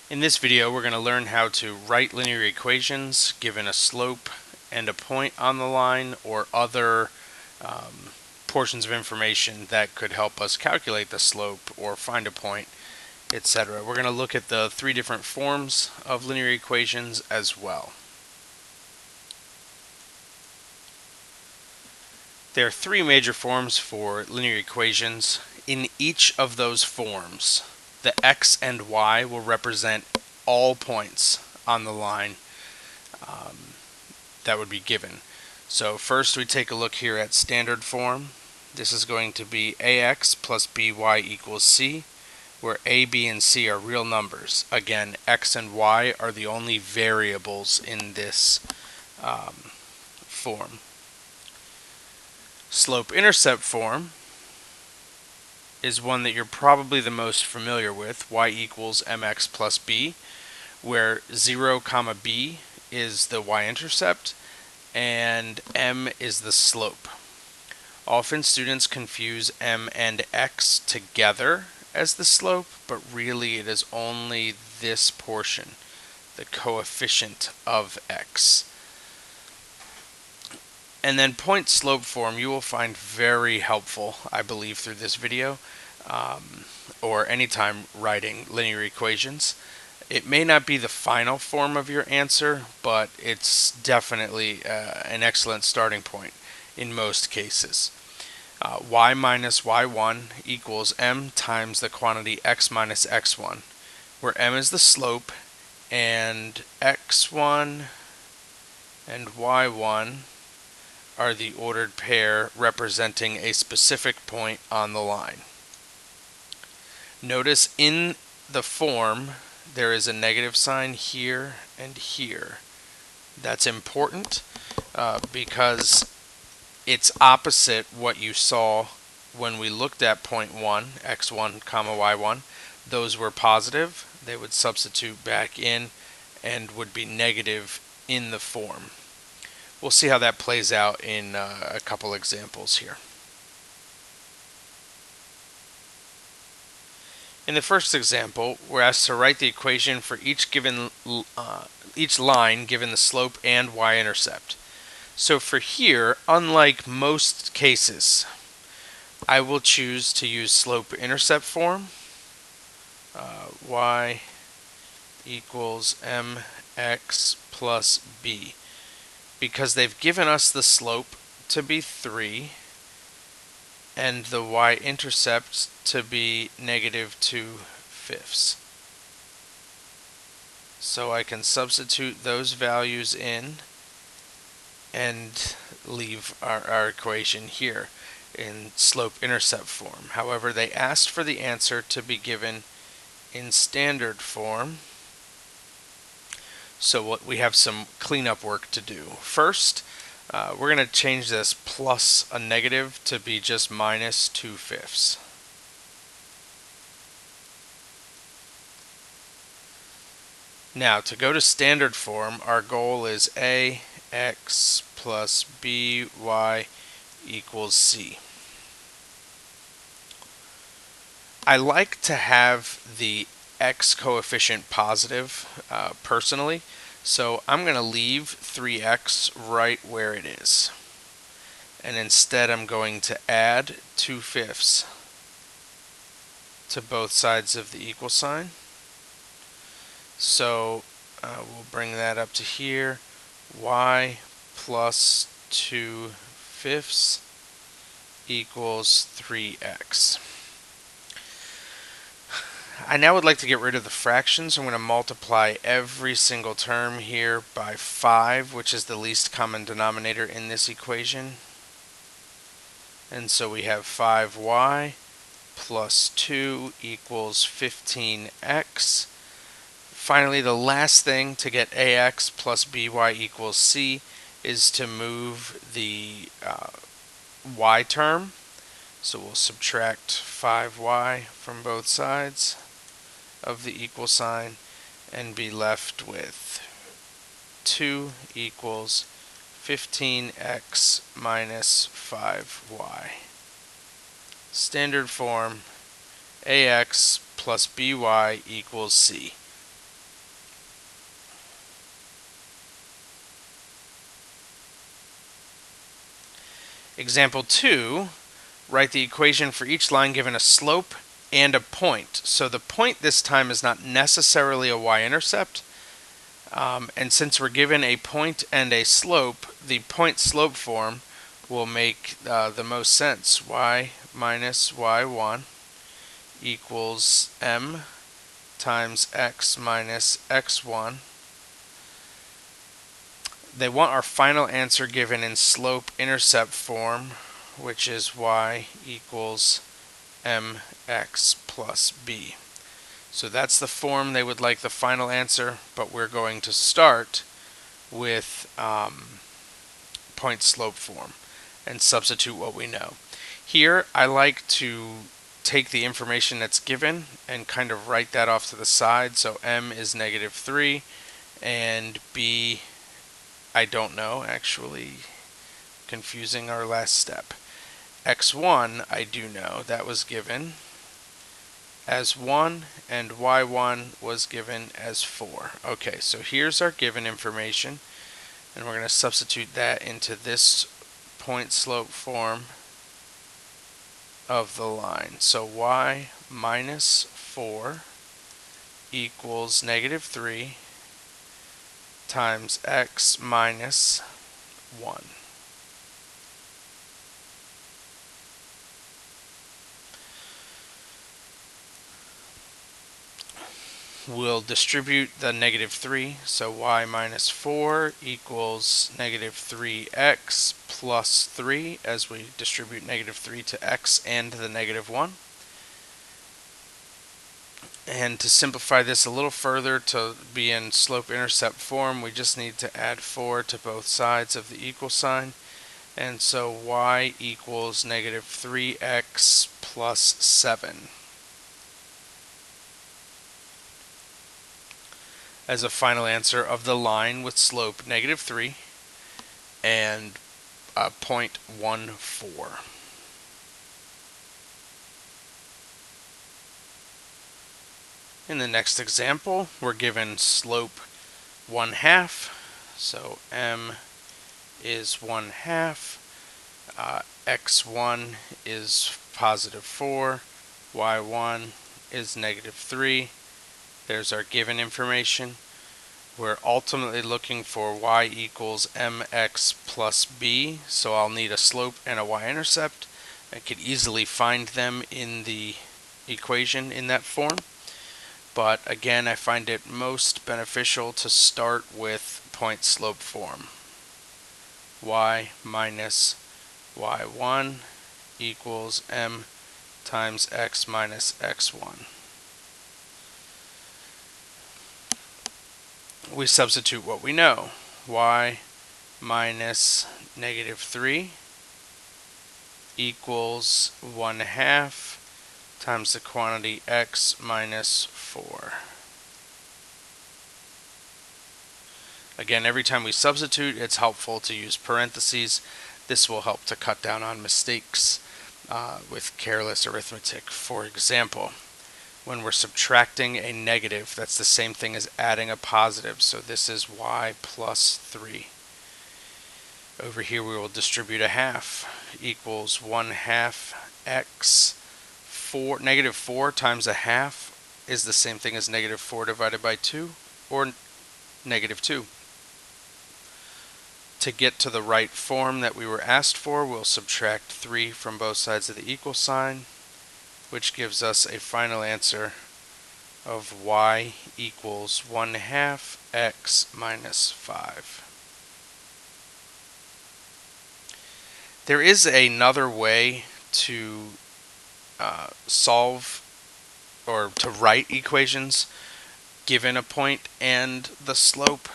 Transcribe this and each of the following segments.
In this video, we're going to learn how to write linear equations given a slope and a point on the line, or other portions of information that could help us calculate the slope or find a point, etc. We're going to look at the three different forms of linear equations as well. There are three major forms for linear equations. In each of those forms, the x and y will represent all points on the line that would be given. So first we take a look here at standard form. This is going to be ax plus by equals c, where a, b, and c are real numbers. Again, x and y are the only variables in this form. Slope-intercept form is one that you're probably the most familiar with, y equals mx plus b, where 0, b is the y-intercept and m is the slope. Often students confuse m and x together as the slope, but really it is only this portion, the coefficient of x. And then point slope form you will find very helpful, I believe, through this video, or anytime writing linear equations. It may not be the final form of your answer, but it's definitely an excellent starting point in most cases. Y minus y1 equals m times the quantity x minus x1, where m is the slope and x1 and y1 are the ordered pair representing a specific point on the line. Notice in the form there is a negative sign here and here. That's important because it's opposite what you saw when we looked at point 1, x1, y1. Those were positive. They would substitute back in and would be negative in the form. We'll see how that plays out in a couple examples here. In the first example, we're asked to write the equation for each line given the slope and y-intercept. So for here, unlike most cases, I will choose to use slope-intercept form. Y equals mx plus b. Because they've given us the slope to be 3 and the y-intercept to be negative 2/5. So I can substitute those values in and leave our equation here in slope-intercept form. However, they asked for the answer to be given in standard form. So we have some cleanup work to do. First, we're going to change this plus a negative to be just minus 2/5. Now, to go to standard form, our goal is ax plus by equals c. I like to have the x coefficient positive personally, so I'm going to leave 3x right where it is, and instead I'm going to add 2/5 to both sides of the equal sign. So we'll bring that up to here. Y plus 2/5 equals 3x. I now would like to get rid of the fractions. I'm going to multiply every single term here by 5, which is the least common denominator in this equation. And so we have 5y plus 2 equals 15x. Finally, the last thing to get ax plus by equals c is to move the y term. So we'll subtract 5y from both sides of the equal sign and be left with 2 equals 15x minus 5y. Standard form, ax plus by equals c. Example 2, write the equation for each line given a slope and a point. So the point this time is not necessarily a y-intercept, and since we're given a point and a slope, the point-slope form will make the most sense. Y minus y1 equals m times x minus x1. They want our final answer given in slope-intercept form, which is y equals mx plus b. So that's the form they would like the final answer, but we're going to start with point-slope form and substitute what we know. Here, I like to take the information that's given and kind of write that off to the side. So m is -3 and b, I don't know, actually confusing our last step. x1 I do know, that was given as 1 and y1 was given as 4. Okay, so here's our given information, and we're going to substitute that into this point-slope form of the line. So y minus 4 equals -3 times x minus 1. We'll distribute the -3, so y minus 4 equals -3x plus 3 as we distribute -3 to x and the -1. And to simplify this a little further to be in slope-intercept form, we just need to add 4 to both sides of the equal sign. And so y equals -3x plus 7. As a final answer of the line with slope -3 and 0.14. In the next example, we're given slope 1/2, so m is 1/2, x1 is +4, y1 is -3. There's our given information. We're ultimately looking for y equals mx plus b, so I'll need a slope and a y-intercept. I could easily find them in the equation in that form, but again, I find it most beneficial to start with point-slope form. Y minus y1 equals m times x minus x1. We substitute what we know. Y minus -3 equals 1/2 times the quantity x minus 4. Again, every time we substitute, it's helpful to use parentheses. This will help to cut down on mistakes with careless arithmetic. For example, when we're subtracting a negative, that's the same thing as adding a positive. So this is y plus 3. Over here we will distribute a half equals 1/2 x. -4 times a half is the same thing as -4 divided by 2, or -2. To get to the right form that we were asked for, we'll subtract 3 from both sides of the equal sign, which gives us a final answer of y equals 1/2 x minus 5. There is another way to solve or to write equations given a point and the slope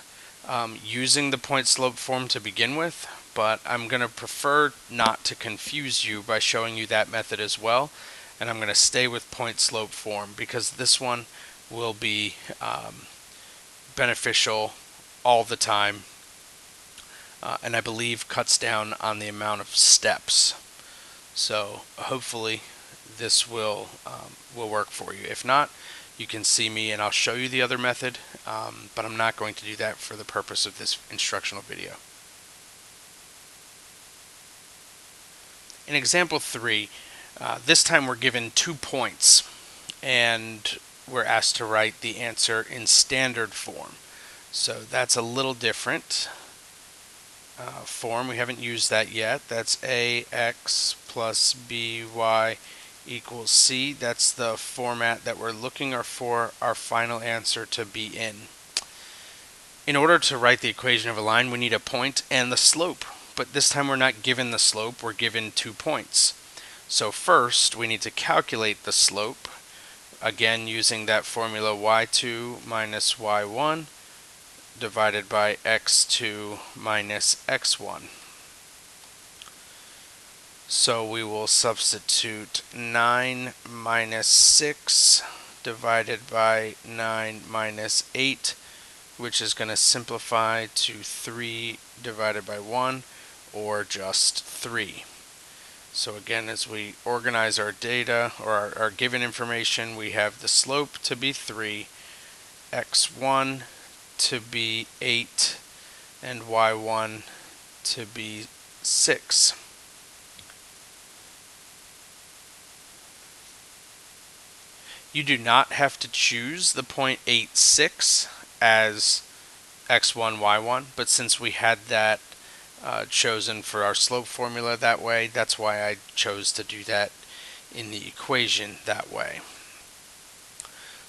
using the point-slope form to begin with, but I'm going to prefer not to confuse you by showing you that method as well. And I'm going to stay with point-slope form because this one will be beneficial all the time, and I believe cuts down on the amount of steps. So hopefully this will work for you. If not, you can see me and I'll show you the other method, but I'm not going to do that for the purpose of this instructional video. In example 3, this time we're given 2 points, and we're asked to write the answer in standard form. So that's a little different form. We haven't used that yet. That's ax plus by equals c. That's the format that we're looking for our final answer to be in. In order to write the equation of a line, we need a point and the slope. But this time we're not given the slope, we're given 2 points. So first, we need to calculate the slope, again using that formula y2 minus y1 divided by x2 minus x1. So we will substitute 9 minus 6 divided by 9 minus 8, which is going to simplify to 3 divided by 1, or just 3. So again, as we organize our data, or our given information, we have the slope to be 3, x1 to be 8, and y1 to be 6. You do not have to choose the point 8, 6 as x1, y1, but since we had that chosen for our slope formula that way, that's why I chose to do that in the equation that way.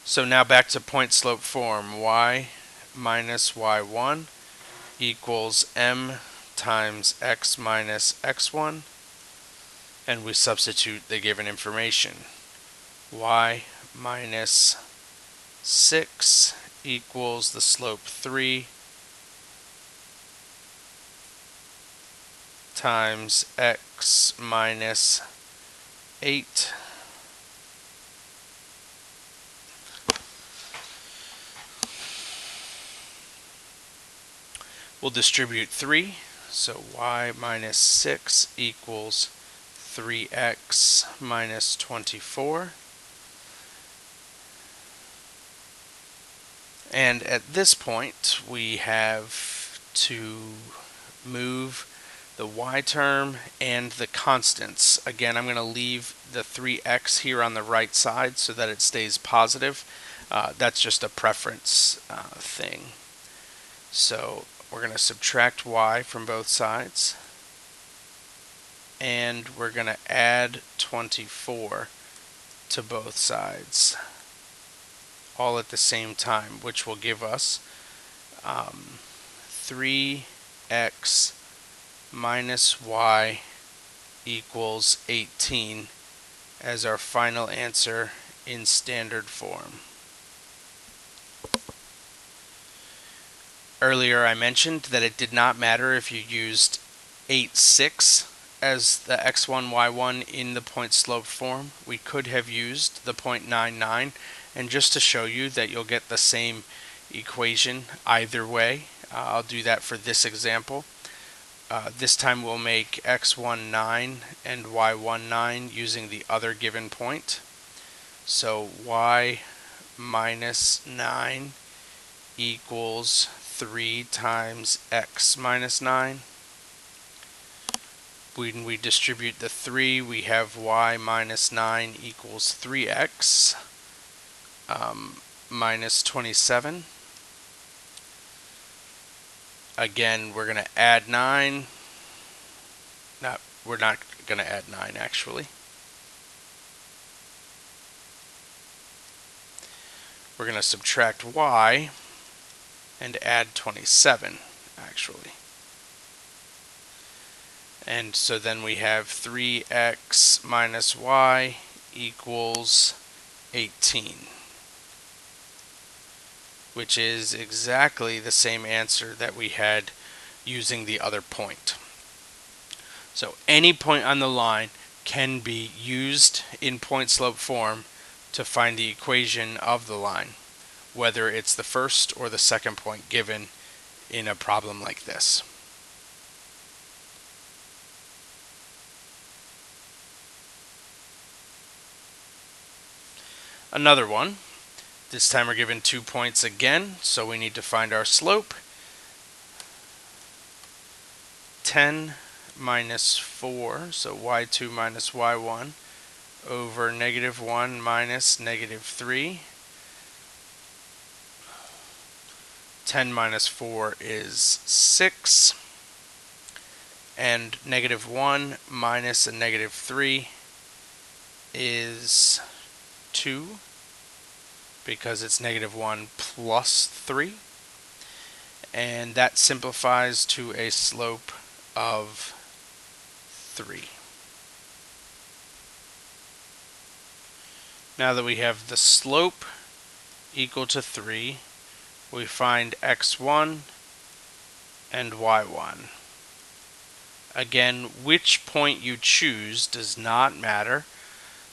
So now back to point slope form. Y minus y1 equals m times x minus x1, and we substitute the given information. Y minus 6 equals the slope 3 times x minus 8 . We'll distribute 3, so y minus 6 equals 3x minus 24. And at this point, we have to move the y term and the constants. Again, I'm going to leave the 3x here on the right side so that it stays positive. That's just a preference thing. So we're going to subtract y from both sides, and we're going to add 24 to both sides, all at the same time, which will give us 3x minus y equals 18 as our final answer in standard form. Earlier I mentioned that it did not matter if you used 8, 6 as the x1, y1 in the point slope form. We could have used the 0.99, and just to show you that you'll get the same equation either way, I'll do that for this example. This time we'll make x1 9 and y1 9 using the other given point. So y minus 9 equals 3 times x minus 9. When we distribute the 3, we have y minus 9 equals 3x minus 27. Again, we're going to add 9. We're not going to add 9 actually. We're going to subtract y and add 27 actually. And so then we have 3x minus y equals 18, which is exactly the same answer that we had using the other point. So any point on the line can be used in point slope form to find the equation of the line, whether it's the first or the second point given in a problem like this. Another one. This time we're given 2 points again, so we need to find our slope. 10 minus 4, so y2 minus y1, over negative 1 minus negative 3. 10 minus 4 is 6. And negative 1 minus a negative 3 is 2, because it's negative 1 plus 3. And that simplifies to a slope of 3. Now that we have the slope equal to 3, we find x1 and y1. Again, which point you choose does not matter.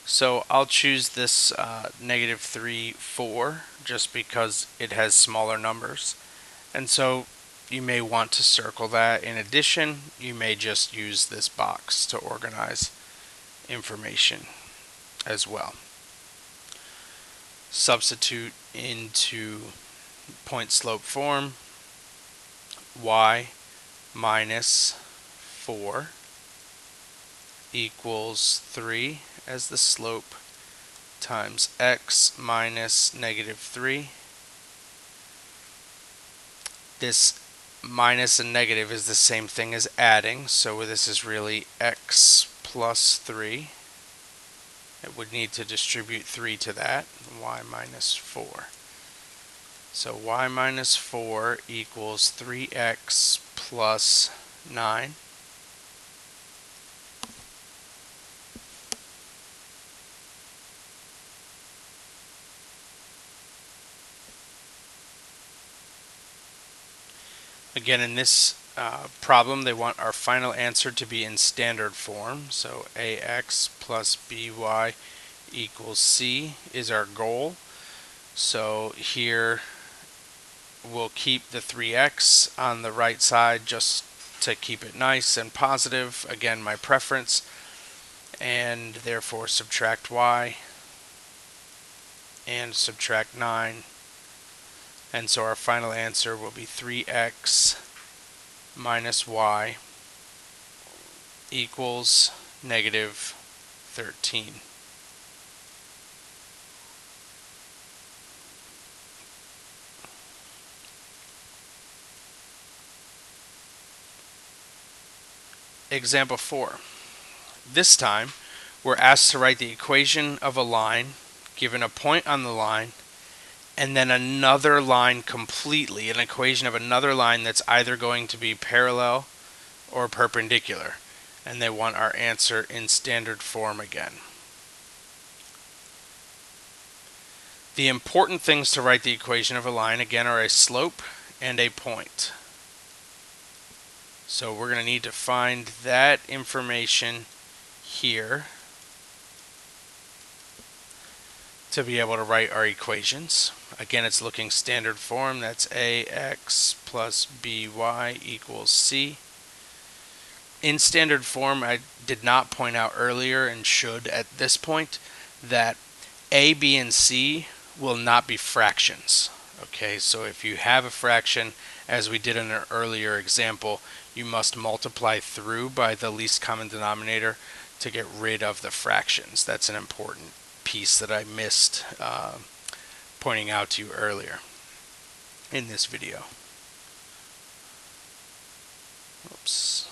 So I'll choose this negative 3, 4, just because it has smaller numbers. And so you may want to circle that. In addition, you may just use this box to organize information as well. Substitute into point slope form, y minus 4 equals 3 as the slope times x minus negative 3. This minus and negative is the same thing as adding, so this is really x plus 3. It would need to distribute 3 to that, y minus 4. So y minus 4 equals 3x plus 9. Again, in this problem, they want our final answer to be in standard form. So ax plus by equals c is our goal. So here we'll keep the 3x on the right side just to keep it nice and positive. Again, my preference. And therefore subtract y and subtract 9. And so our final answer will be 3x minus y equals negative 13. Example 4. This time, we're asked to write the equation of a line, given a point on the line, and then another line completely, an equation of another line that's either going to be parallel or perpendicular. And they want our answer in standard form again. The important things to write the equation of a line, again, are a slope and a point. So we're going to need to find that information here to be able to write our equations. Again, it's looking standard form. That's ax plus by equals c. In standard form, I did not point out earlier, and should at this point, that a, b, and c will not be fractions. Okay, so if you have a fraction, as we did in an earlier example, you must multiply through by the least common denominator to get rid of the fractions. That's an important piece that I missed pointing out to you earlier in this video. Oops.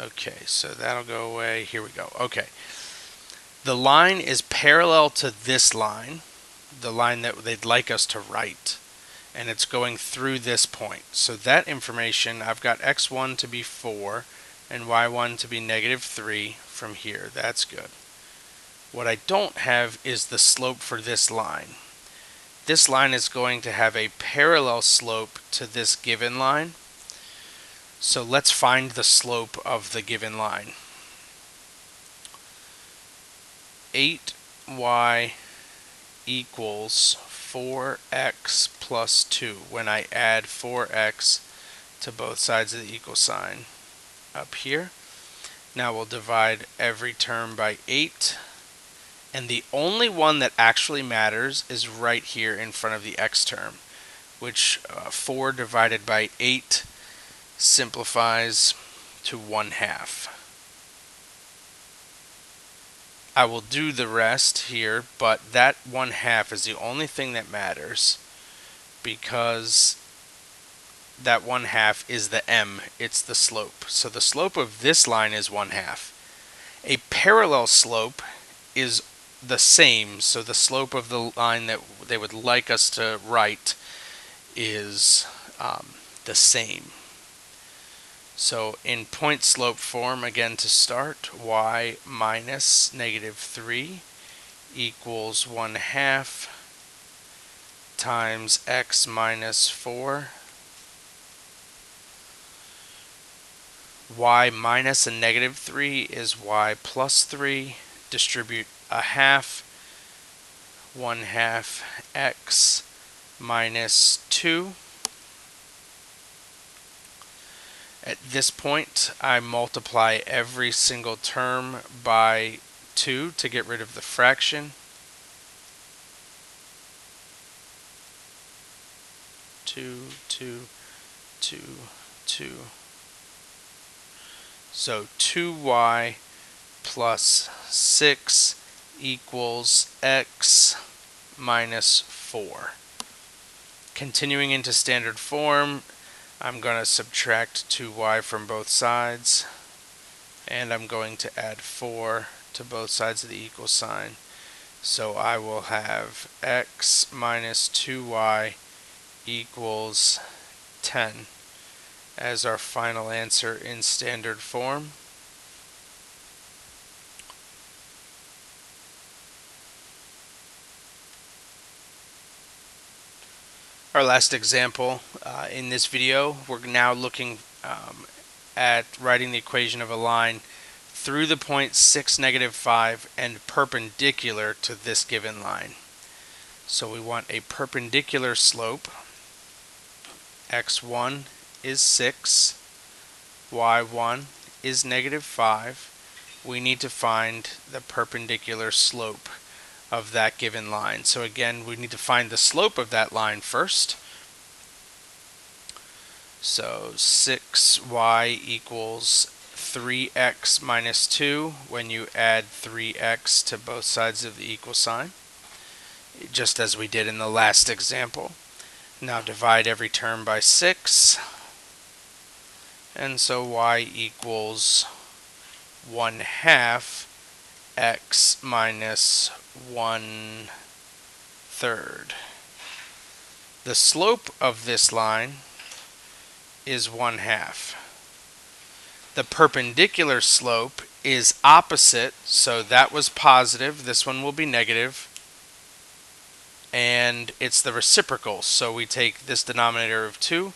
Okay, so that'll go away. Here we go. Okay. The line is parallel to this line, the line that they'd like us to write, and it's going through this point. So that information, I've got x1 to be 4 and y1 to be negative 3 from here. That's good. What I don't have is the slope for this line. This line is going to have a parallel slope to this given line. So let's find the slope of the given line. 8y equals 4x plus 2 when I add 4x to both sides of the equal sign up here. Now we'll divide every term by 8. And the only one that actually matters is right here in front of the x term, which 4 divided by 8 simplifies to 1/2. I will do the rest here, but that 1/2 is the only thing that matters, because that 1/2 is the m, it's the slope. So the slope of this line is 1/2. A parallel slope is the same, so the slope of the line that they would like us to write is the same. So in point slope form, again to start, y minus -3 equals 1/2 times x minus 4. Y minus a -3 is y plus 3. Distribute 1/2. 1/2 x minus 2. At this point, I multiply every single term by 2 to get rid of the fraction. 2, 2, 2, 2. So 2y plus 6 equals x minus 4. Continuing into standard form, I'm going to subtract 2y from both sides, and I'm going to add 4 to both sides of the equal sign. So I will have x minus 2y equals 10 as our final answer in standard form. Our last example in this video, we're now looking at writing the equation of a line through the point 6, -5 and perpendicular to this given line. So we want a perpendicular slope. x1 is 6, y1 is -5. We need to find the perpendicular slope of that given line. So again, we need to find the slope of that line first. So 6y equals 3x minus 2 when you add 3x to both sides of the equal sign, just as we did in the last example. Now divide every term by 6, and so y equals 1/2 x minus 1/3. The slope of this line is 1/2. The perpendicular slope is opposite, so that was positive, this one will be negative, and it's the reciprocal, so we take this denominator of 2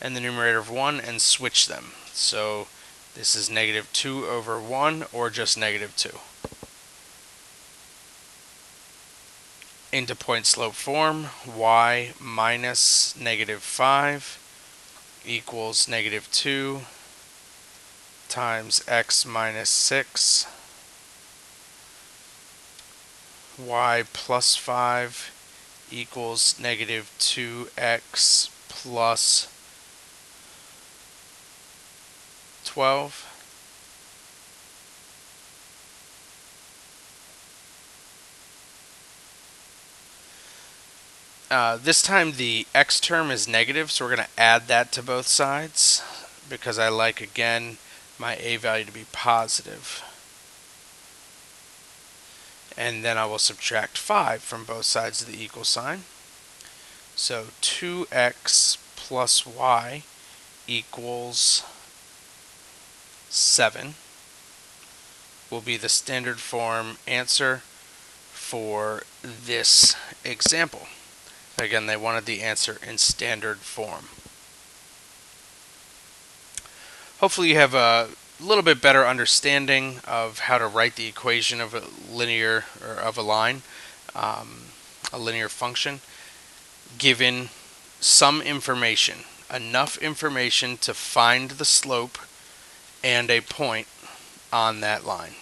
and the numerator of 1 and switch them. So this is -2 over 1, or just -2. Into point slope form, y minus -5 equals -2 times x minus 6. Y plus 5 equals -2x plus 12. This time the x term is negative, so we're going to add that to both sides because I like, again, my a value to be positive. And then I will subtract 5 from both sides of the equal sign. So 2x plus y equals 7 will be the standard form answer for this example. Again, they wanted the answer in standard form. Hopefully you have a little bit better understanding of how to write the equation of a linear, or of a line, a linear function, given some information, enough information to find the slope and a point on that line.